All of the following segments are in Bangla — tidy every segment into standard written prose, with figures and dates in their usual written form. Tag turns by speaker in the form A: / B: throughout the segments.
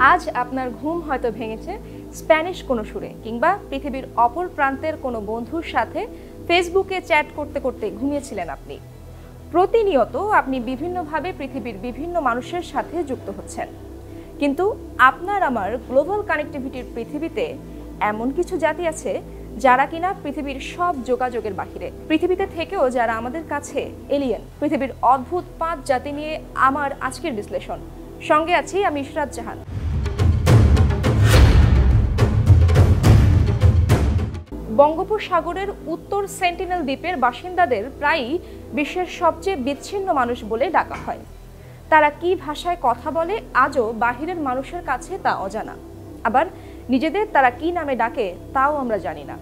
A: আজ আপনার ঘুম হয়তো ভেঙেছে স্প্যানিশ কোনো সুরে কিংবা পৃথিবীর অপর প্রান্তের কোনো বন্ধুর সাথে ফেসবুকে চ্যাট করতে করতে ঘুমিয়েছিলেন আপনি। প্রতিনিয়ত আপনি বিভিন্নভাবে পৃথিবীর বিভিন্ন মানুষের সাথে যুক্ত হচ্ছেন, কিন্তু আপনার আমার গ্লোবাল কানেক্টিভিটির পৃথিবীতে এমন কিছু জাতি আছে যারা কিনা পৃথিবীর সব যোগাযোগের বাহিরে, পৃথিবীতে থেকেও যারা আমাদের কাছে এলিয়েন। পৃথিবীর অদ্ভুত 5 জাতি নিয়ে আমার আজকের বিশ্লেষণ। সঙ্গে আছি আমি ইশরাত জাহান। বঙ্গোপসাগরের উত্তর সেন্টিনেল দ্বীপের বাসিন্দাদের প্রায়ই বিশ্বের সবচেয়ে বিচ্ছিন্ন মানুষ বলে ডাকা হয়। তারা কি ভাষায় কথা বলে আজও বাহিরের মানুষের কাছে তা অজানা। আবার নিজেদের তারা কি নামে ডাকে তাও আমরা জানি না।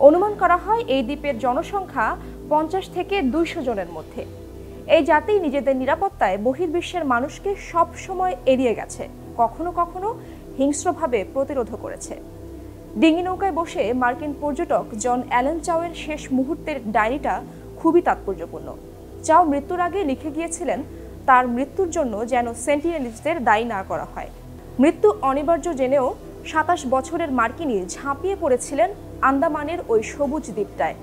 A: অনুমান করা হয় এই দ্বীপের জনসংখ্যা 50 থেকে 200 জনের মধ্যে। এই জাতি নিজেদের নিরাপত্তায় বহির্বিশ্বের মানুষকে সব সময় এড়িয়ে গেছে, কখনো কখনো হিংস্রভাবে প্রতিরোধ করেছে। ডিঙি নৌকায় বসে মার্কিন পর্যটক জন অ্যালেন চাওয়ের শেষ মুহূর্তের ডায়েরিটা খুবই তাৎপর্যপূর্ণ। চাও মৃত্যুর আগে লিখে গিয়েছিলেন তার মৃত্যুর জন্য যেন সেন্টিনেলিস্টদের দায়ী না করা হয়। মৃত্যু অনিবার্য জেনেও 27 বছরের মার্কিনী ঝাঁপিয়ে পড়েছিলেন আন্দামানের ওই সবুজ দ্বীপটায়।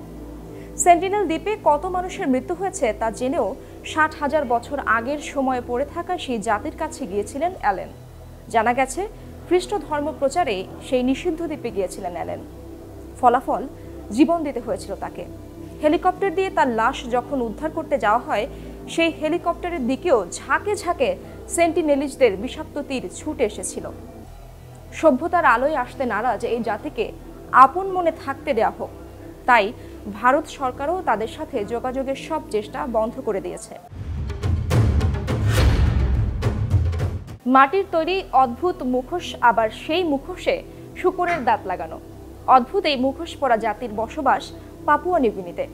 A: সেন্টিনেল দ্বীপে কত মানুষের মৃত্যু হয়েছে তা জেনেও 60,000 বছর আগের সময়ে পড়ে থাকা সেই জাতির কাছে গিয়েছিলেন অ্যালেন। জানা গেছে খ্রিস্ট ধর্ম প্রচারে সেই নিষিদ্ধ দ্বীপে গিয়েছিলেন অ্যালেন। ফলাফল জীবন দিতে হয়েছিল তাকে। হেলিকপ্টার দিয়ে তার লাশ যখন উদ্ধার করতে যাওয়া হয়, সেই হেলিকপ্টারের দিকেও ঝাঁকে ঝাঁকে সেন্টিনেলিস্টদের বিষাক্ত তীর ছুটে এসেছিল। সভ্যতার আলোয় আসতে নারাজ এই জাতিকে আপন মনে থাকতে দেওয়া হোক, তাই ভারত সরকারও তাদের সাথে যোগাযোগের সব চেষ্টা বন্ধ করে দিয়েছে। মাটির তৈরি অদ্ভুত মুখোশ, আবার সেই মুখোশে শূকরের দাঁত লাগানো। অদ্ভুত এই মুখোশ পরা জাতির বসবাস পাপুয়া নিউগিনিতে।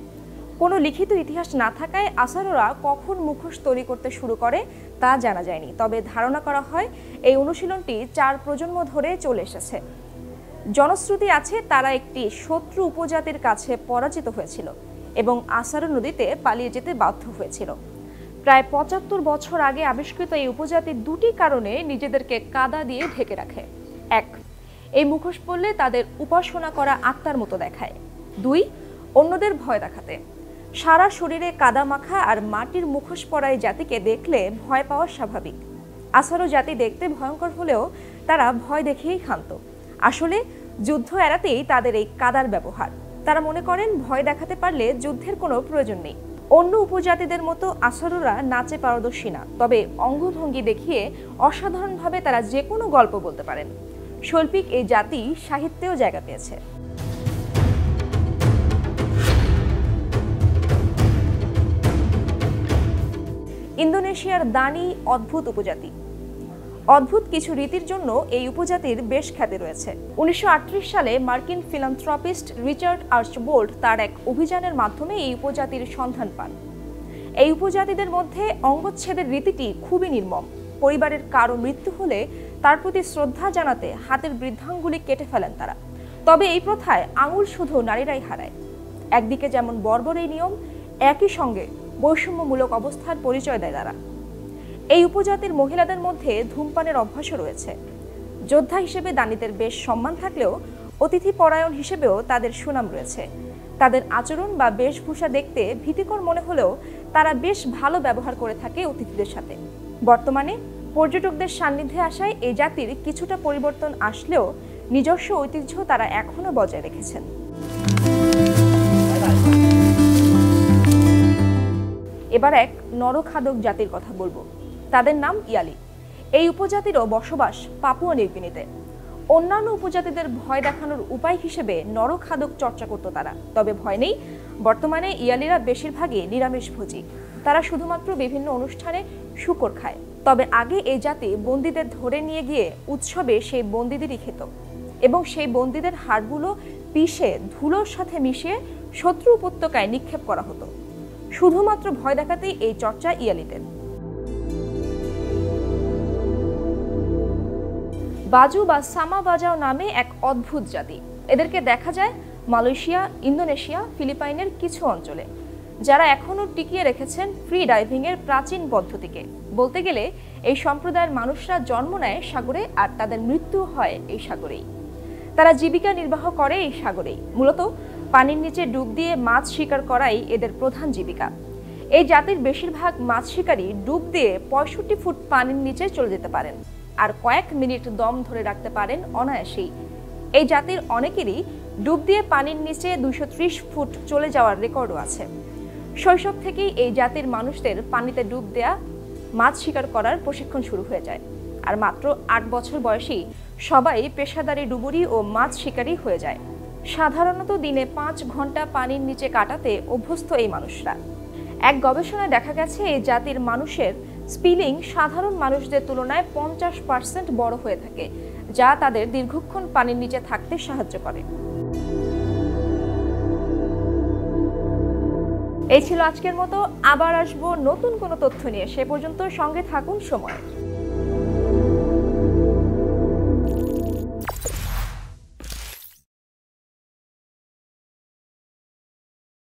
A: কোনো লিখিত ইতিহাস না থাকায় আসারোরা কখন মুখোশ তৈরি করতে শুরু করে তা জানা যায়নি, তবে ধারণা করা হয় এই অনুশীলনটি 4 প্রজন্ম ধরে চলে এসেছে। জনশ্রুতি আছে তারা একটি শত্রু উপজাতির কাছে পরাজিত হয়েছিল এবং আসারো নদীতে পালিয়ে যেতে বাধ্য হয়েছিল। প্রায় 75 বছর আগে আবিষ্কৃত এই উপজাতি 2টি কারণে নিজেদেরকে কাদা দিয়ে ঢেকে রাখে। 1, এই মুখোশ পরলে তাদের উপাসনা করা আত্মার মতো দেখায়। 2, অন্যদের ভয় দেখাতে। সারা শরীরে কাদা মাখা আর মাটির মুখোশ পরা এই জাতিকে দেখলে ভয় পাওয়া স্বাভাবিক। আসারো জাতি দেখতে ভয়ঙ্কর হলেও তারা ভয় দেখিয়েই ক্ষান্ত। আসলে যুদ্ধ এড়াতেই তাদের এই কাদার ব্যবহার। তারা মনে করেন ভয় দেখাতে পারলে যুদ্ধের কোনো প্রয়োজন নেই। অন্য উপজাতিদের মতো আসারোরা নাচে পারদর্শী না, তবে অঙ্গভঙ্গি দেখিয়ে অসাধারণভাবে তারা যে কোনো গল্প বলতে পারেন। শৈল্পিক এই জাতি সাহিত্যেও জায়গা পেয়েছে। ইন্দোনেশিয়ার দানি অদ্ভুত উপজাতি। অদ্ভুত কিছু রীতির জন্য এই উপজাতির বেশ খ্যাতি রয়েছে। 1938 সালে মার্কিন ফিলান্থ্রপিস্ট রিচার্ড আর্চবোল্ড তার এক অভিযানের মাধ্যমে এই উপজাতির সন্ধান পান। এই উপজাতিদের মধ্যে অঙ্গচ্ছেদের রীতিটি খুবই নির্মম। পরিবারের কারো মৃত্যু হলে তার প্রতি শ্রদ্ধা জানাতে হাতের বৃদ্ধাঙ্গুলি কেটে ফেলেন তারা। তবে এই প্রথায় আঙুল শুধু নারীরাই হারায়। একদিকে যেমন বর্বর এই নিয়ম, একই সঙ্গে বৈষম্যমূলক অবস্থার পরিচয় দেয় তারা। এই উপজাতির মহিলাদের মধ্যে ধূমপানের অভ্যাসও রয়েছে। যোদ্ধা হিসেবে দানিদের বেশ সম্মান থাকলেও অতিথি পরায়ণ হিসেবেও তাদের সুনাম রয়েছে। তাদের আচরণ বা বেশভূষা দেখতে ভীতিকর মনে হলেও তারা বেশ ভালো ব্যবহার করে থাকে অতিথিদের সাথে। বর্তমানে পর্যটকদের সান্নিধ্যে আসায় এই জাতির কিছুটা পরিবর্তন আসলেও নিজস্ব ঐতিহ্য তারা এখনো বজায় রেখেছেন। এবার এক নরখাদক জাতির কথা বলবো। তাদের নাম ইয়ালি। এই উপজাতিরও বসবাস পাপুয়া নিউগিনিতে। অন্যান্য উপজাতিদের ভয় দেখানোর উপায় হিসেবে নরখাদক চর্চা করত তারা, তবে ভয় নেই। বর্তমানে ইয়ালিরা বেশিরভাগই নিরামিষভোজী। তারা শুধুমাত্র বিভিন্ন অনুষ্ঠানে শূকর খায়। তবে আগে এই জাতি বন্দীদের ধরে নিয়ে গিয়ে উৎসবে সেই বন্দীদেরই খেত এবং সেই বন্দীদের হাড়গুলো পিষে ধুলোর সাথে মিশিয়ে শত্রু উপত্যকায় নিক্ষেপ করা হতো। শুধুমাত্র ভয় দেখাতেই এই চর্চা ইয়ালিদের। বাজু বা সামা বাজাও নামে এক অদ্ভুত জাতি। এদেরকে দেখা যায় মালয়েশিয়া, ইন্দোনেশিয়া, ফিলিপাইনের কিছু অঞ্চলে। যারা এখনো টিকিয়ে রেখেছেন ফ্রি ডাইভিং এর প্রাচীন পদ্ধতিকে। বলতে গেলে এই সম্প্রদায়ের মানুষরা জন্ম নেয় সাগরে আর তাদের মৃত্যু হয় এই সাগরেই। তারা জীবিকা নির্বাহ করে এই সাগরেই। মূলত পানির নিচে ডুব দিয়ে মাছ শিকার করাই এদের প্রধান জীবিকা। এই জাতির বেশিরভাগ মাছ শিকারী ডুব দিয়ে 65 ফুট পানির নিচে চলে যেতে পারেন আর কয়েক মিনিট দম ধরে রাখতে পারেন অনায়াসেই। এই জাতির অনেকেরই ডুব দিয়ে পানির নিচে 230 ফুট চলে যাওয়ার রেকর্ডও আছে। শৈশব থেকেই এই জাতির মানুষদের পানিতে ডুব দেয়া, মাছ শিকার করার প্রশিক্ষণ শুরু হয়ে যায়। আর মাত্র 8 বছর বয়সী সবাই পেশাদারি ডুবুরি ও মাছ শিকারী হয়ে যায়। সাধারণত দিনে 5 ঘন্টা পানির নিচে কাটাতে অভ্যস্ত এই মানুষরা। এক গবেষণায় দেখা গেছে এই জাতির মানুষের স্পিলিং সাধারণ মানুষদের তুলনায় 50% বড় হয়ে থাকে, যা তাদের দীর্ঘক্ষণ পানির নিচে থাকতে সাহায্য করে। এই ছিল আজকের মতো। আবার আসবো নতুন কোনো তথ্য নিয়ে। সে পর্যন্ত সঙ্গে থাকুন সময়।